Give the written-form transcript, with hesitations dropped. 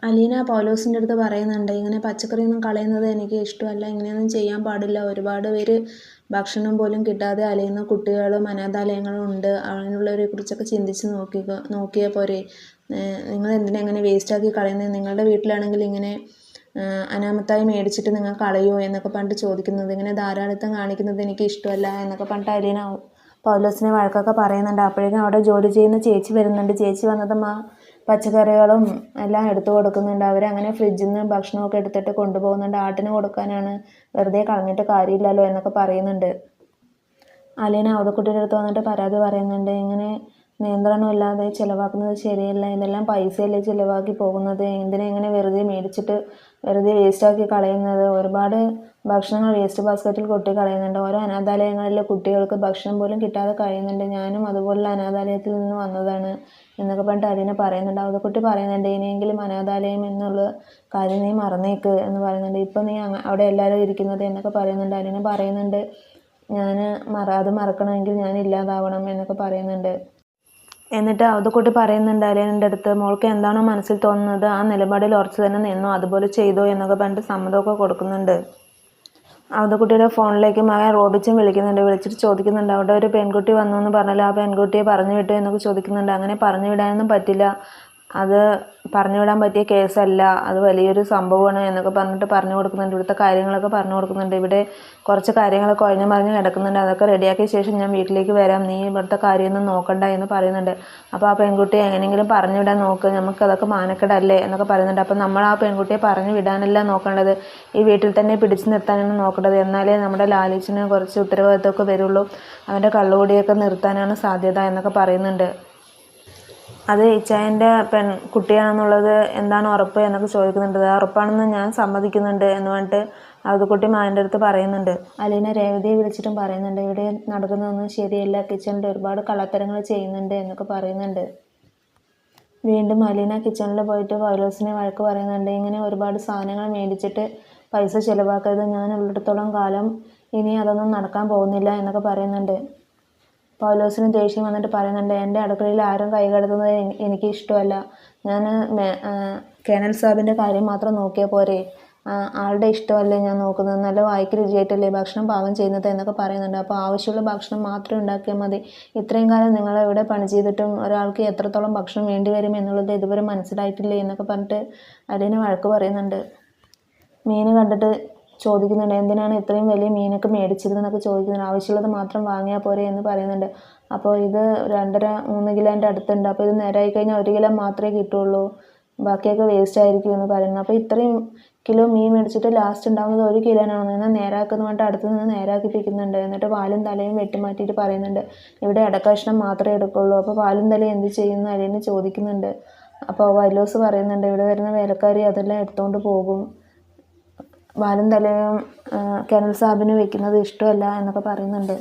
അലീന പൗലോസിൻ്റെ അടുത്ത് പറയുന്നുണ്ട്, ഇങ്ങനെ പച്ചക്കറിയൊന്നും കളയുന്നത് എനിക്ക് ഇഷ്ടമല്ല, ഇങ്ങനെയൊന്നും ചെയ്യാൻ പാടില്ല. ഒരുപാട് പേര് ഭക്ഷണം പോലും കിട്ടാതെ അലയുന്ന കുട്ടികളും അനാഥാലയങ്ങളും ഉണ്ട്. അതിനുള്ളവരെ കുറിച്ചൊക്കെ ചിന്തിച്ച് നോക്കിയാൽ പോരെ. നിങ്ങൾ എന്തിനാ ഇങ്ങനെ വേസ്റ്റാക്കി കളയുന്നത്? നിങ്ങളുടെ വീട്ടിലാണെങ്കിൽ ഇങ്ങനെ അനാമത്തായി മേടിച്ചിട്ട് നിങ്ങൾ കളയുമോ എന്നൊക്കെ പറഞ്ഞിട്ട് ചോദിക്കുന്നത്. ഇങ്ങനെ ധാരാളിത്തം കാണിക്കുന്നത് എനിക്ക് ഇഷ്ടമല്ല എന്നൊക്കെ പറഞ്ഞിട്ട് അലീന പൗലോസിനെ വഴക്കൊക്കെ പറയുന്നുണ്ട്. അപ്പോഴേക്കും അവിടെ ജോലി ചെയ്യുന്ന ചേച്ചി വരുന്നുണ്ട്. ചേച്ചി വന്നതും ആ പച്ചക്കറികളും എല്ലാം എടുത്തു കൊടുക്കുന്നുണ്ട്. അവരങ്ങനെ ഫ്രിഡ്ജിൽ നിന്ന് ഭക്ഷണമൊക്കെ എടുത്തിട്ട് കൊണ്ടുപോകുന്നുണ്ട്. ആട്ടിന് കൊടുക്കാനാണ്, വെറുതെ കളഞ്ഞിട്ട് കാര്യമില്ലല്ലോ എന്നൊക്കെ പറയുന്നുണ്ട്. അലീന അവതക്കുട്ടിയുടെ അടുത്ത് വന്നിട്ട് പരാതി പറയുന്നുണ്ട്, ഇങ്ങനെ നിയന്ത്രണമില്ലാതെ ചിലവാക്കുന്നത് ശരിയല്ല, ഇതെല്ലാം പൈസയല്ലേ ചിലവാക്കി പോകുന്നത്, എന്തിനാ ഇങ്ങനെ വെറുതെ മേടിച്ചിട്ട് വെറുതെ വേസ്റ്റാക്കി കളയുന്നത്? ഒരുപാട് ഭക്ഷണങ്ങൾ വേസ്റ്റ് ബാസ്ക്കറ്റിൽ കൊട്ടി കളയുന്നുണ്ട്. ഓരോ അനാഥാലയങ്ങളിലെ കുട്ടികൾക്ക് ഭക്ഷണം പോലും കിട്ടാതെ കഴിയുന്നുണ്ട്. ഞാനും അതുപോലുള്ള അനാഥാലയത്തിൽ നിന്ന് വന്നതാണ് എന്നൊക്കെ പറഞ്ഞിട്ട് അലീന പറയുന്നുണ്ട്. അവതക്കുട്ടി പറയുന്നുണ്ട്, ഇനിയെങ്കിലും അനാഥാലയം എന്നുള്ള കാര്യം നീ മറന്നേക്ക് എന്ന് പറയുന്നുണ്ട്. ഇപ്പം നീ അവിടെ എല്ലാവരും ഇരിക്കുന്നത് എന്നൊക്കെ പറയുന്നുണ്ട്. അലീന പറയുന്നുണ്ട്, ഞാൻ അത് മറക്കണമെങ്കിൽ ഞാൻ ഇല്ലാതാവണം എന്നൊക്കെ പറയുന്നുണ്ട്. എന്നിട്ട് അവതക്കുട്ടി പറയുന്നുണ്ട് അലീനൻ്റെ അടുത്ത്, മോൾക്ക് എന്താണോ മനസ്സിൽ തോന്നുന്നത് ആ നിലപാടിൽ ഉറച്ചു തന്നെ നിന്നോ, അതുപോലെ ചെയ്തോ എന്നൊക്കെ പറഞ്ഞിട്ട് സമ്മതമൊക്കെ കൊടുക്കുന്നുണ്ട്. അവതക്കുട്ടിയുടെ ഫോണിലേക്ക് മകൻ റോബിച്ചൻ വിളിക്കുന്നുണ്ട്. വിളിച്ചിട്ട് ചോദിക്കുന്നുണ്ട്, അവിടെ ഒരു പെൺകുട്ടി വന്നു എന്ന് പറഞ്ഞാൽ ആ പെൺകുട്ടിയെ പറഞ്ഞു വിട്ടു എന്നൊക്കെ ചോദിക്കുന്നുണ്ട്. അങ്ങനെ പറഞ്ഞു വിടാനൊന്നും പറ്റില്ല, അത് പറഞ്ഞു വിടാൻ പറ്റിയ കേസല്ല, അത് വലിയൊരു സംഭവമാണ് എന്നൊക്കെ പറഞ്ഞിട്ട് പറഞ്ഞു കൊടുക്കുന്നുണ്ട്. ഇവിടുത്തെ കാര്യങ്ങളൊക്കെ പറഞ്ഞു കൊടുക്കുന്നുണ്ട്. ഇവിടെ കുറച്ച് കാര്യങ്ങളൊക്കെ ഒഴിഞ്ഞു മറിഞ്ഞ് കിടക്കുന്നുണ്ട്, അതൊക്കെ റെഡിയാക്കിയ ശേഷം ഞാൻ വീട്ടിലേക്ക് വരാം, നീ ഇവിടുത്തെ കാര്യമൊന്നും നോക്കണ്ട എന്ന് പറയുന്നുണ്ട്. അപ്പോൾ ആ പെൺകുട്ടിയെ എങ്ങനെയെങ്കിലും പറഞ്ഞു വിടാൻ നോക്ക്, നമുക്കതൊക്കെ മാനക്കേടല്ലേ എന്നൊക്കെ പറയുന്നുണ്ട്. അപ്പം നമ്മൾ ആ പെൺകുട്ടിയെ പറഞ്ഞു വിടാനല്ല നോക്കേണ്ടത്, ഈ വീട്ടിൽ തന്നെ പിടിച്ചു നിർത്താനാണ് നോക്കേണ്ടത്. എന്നാലേ നമ്മുടെ ലാലിച്ചിന് കുറച്ച് ഉത്തരവാദിത്തമൊക്കെ വരുള്ളൂ, അവൻ്റെ കള്ളുകൂടിയൊക്കെ നിർത്താനാണ് സാധ്യത എന്നൊക്കെ പറയുന്നുണ്ട്. അത് ഇച്ചായൻ്റെ കുട്ടിയാണെന്നുള്ളത് എന്താണ് ഉറപ്പ് എന്നൊക്കെ ചോദിക്കുന്നുണ്ട്. അത് ഉറപ്പാണെന്ന് ഞാൻ സമ്മതിക്കുന്നുണ്ട് എന്ന് പറഞ്ഞിട്ട് അവതക്കുട്ടി മകൻ്റെ അടുത്ത് പറയുന്നുണ്ട്. അലീന രേവതിയെ വിളിച്ചിട്ടും പറയുന്നുണ്ട്, ഇവിടെ നടക്കുന്നതൊന്നും ശരിയല്ല, കിച്ചണിൽ ഒരുപാട് കള്ളത്തരങ്ങൾ ചെയ്യുന്നുണ്ട് എന്നൊക്കെ പറയുന്നുണ്ട്. വീണ്ടും അലീന കിച്ചണിൽ പോയിട്ട് പൗലോസിനെ വഴക്ക് പറയുന്നുണ്ട്, ഇങ്ങനെ ഒരുപാട് സാധനങ്ങൾ മേടിച്ചിട്ട് പൈസ ചിലവാക്കരുത്, ഞാൻ ഉള്ളിടത്തോളം കാലം ഇനി അതൊന്നും നടക്കാൻ പോകുന്നില്ല എന്നൊക്കെ പറയുന്നുണ്ട്. പൗലോസിന് ദേഷ്യം വന്നിട്ട് പറയുന്നുണ്ട്, എൻ്റെ അടുക്കളയിൽ ആരും കൈ കടത്തുന്നത് എനിക്ക് ഇഷ്ടമല്ല, ഞാൻ കേണൽ സാഹിബിൻ്റെ കാര്യം മാത്രം നോക്കിയാൽ പോരെ, ആളുടെ ഇഷ്ടമല്ലേ ഞാൻ നോക്കുന്നത്, നല്ല വായിക്ക് രുചിയായിട്ടല്ലേ ഭക്ഷണം പാകം ചെയ്യുന്നത് എന്നൊക്കെ പറയുന്നുണ്ട്. അപ്പോൾ ആവശ്യമുള്ള ഭക്ഷണം മാത്രം ഉണ്ടാക്കിയാൽ മതി, ഇത്രയും കാലം നിങ്ങൾ ഇവിടെ പണി ചെയ്തിട്ടും ഒരാൾക്ക് എത്രത്തോളം ഭക്ഷണം വേണ്ടി വരും എന്നുള്ളത് ഇതുവരെ മനസ്സിലായിട്ടില്ലേ എന്നൊക്കെ പറഞ്ഞിട്ട് അലീന വഴക്ക് പറയുന്നുണ്ട്. മീൻ കണ്ടിട്ട് ചോദിക്കുന്നുണ്ട്, എന്തിനാണ് ഇത്രയും വലിയ മീനൊക്കെ മേടിച്ചിരുന്നതെന്നൊക്കെ ചോദിക്കുന്നുണ്ട്. ആവശ്യമുള്ളത് മാത്രം വാങ്ങിയാൽ പോരെ എന്ന് പറയുന്നുണ്ട്. അപ്പോൾ ഇത് 2.5-3 കിലോൻ്റെ അടുത്തുണ്ട്, അപ്പോൾ ഇത് നേരായി കഴിഞ്ഞാൽ 1 കിലോ മാത്രമേ കിട്ടുള്ളൂ, ബാക്കിയൊക്കെ വേസ്റ്റ് ആയിരിക്കും എന്ന് പറയുന്നത്. അപ്പോൾ ഇത്രയും കിലോ മീൻ മേടിച്ചിട്ട് ലാസ്റ്റ് ഉണ്ടാകുന്നത് 1 കിലോനാണ്, എന്നാൽ നേരാക്കുന്നു പറഞ്ഞിട്ട് അടുത്ത് നിന്ന് നേരാക്കിപ്പിക്കുന്നുണ്ട്. എന്നിട്ട് പാലും തലയും വെട്ടിമാറ്റിയിട്ട് പറയുന്നുണ്ട്, ഇവിടെ അടക്കഷ്ണം മാത്രമേ എടുക്കുള്ളൂ. അപ്പോൾ പാലും തലയും എന്ത് ചെയ്യുന്നു അലീന ചോദിക്കുന്നുണ്ട്. അപ്പോൾ വൈലോസ് പറയുന്നുണ്ട്, ഇവിടെ വരുന്ന വേലക്കാരി അതെല്ലാം എടുത്തുകൊണ്ട് പോകും, വാലും തലയും കേണൽ സാഹിബിന് വെക്കുന്നത് ഇഷ്ടമല്ല എന്നൊക്കെ പറയുന്നുണ്ട്.